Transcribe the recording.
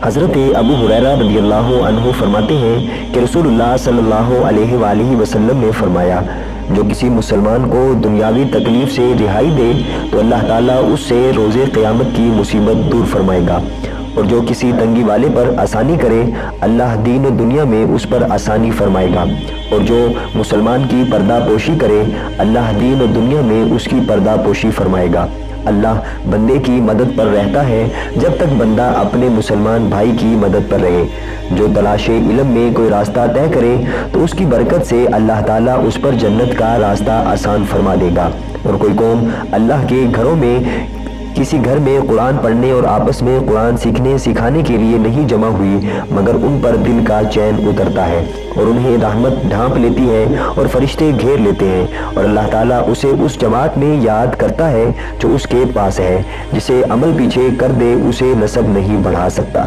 حضرت ابو ہریرہ رضی اللہ عنہ فرماتے ہیں کہ رسول اللہ صلی اللہ علیہ وآلہ وسلم نے فرمایا، جو کسی مسلمان کو دنیاوی تکلیف سے رہائی دے تو اللہ تعالیٰ اس سے روز قیامت کی مصیبت دور فرمائے گا، اور جو کسی تنگی والے پر آسانی کرے اللہ دین و دنیا میں اس پر آسانی فرمائے گا، اور جو مسلمان کی پردہ پوشی کرے اللہ دین و دنیا میں اس کی پردہ پوشی فرمائے گا۔ اللہ بندے کی مدد پر رہتا ہے جب تک بندہ اپنے مسلمان بھائی کی مدد پر رہے۔ جو تلاش علم میں کوئی راستہ طے کرے تو اس کی برکت سے اللہ تعالیٰ اس پر جنت کا راستہ آسان فرما دے گا، اور کوئی قوم اللہ کے گھروں میں کسی گھر میں قرآن پڑھنے اور آپس میں قرآن سیکھنے سکھانے کے لیے نہیں جمع ہوئی مگر ان پر دل کا چین اترتا ہے اور انہیں رحمت ڈھانپ لیتی ہے اور فرشتے گھیر لیتے ہیں، اور اللہ تعالیٰ اسے اس جماعت میں یاد کرتا ہے جو اس کے پاس ہے، جسے عمل پیچھے کر دے اسے نسب نہیں بڑھا سکتا۔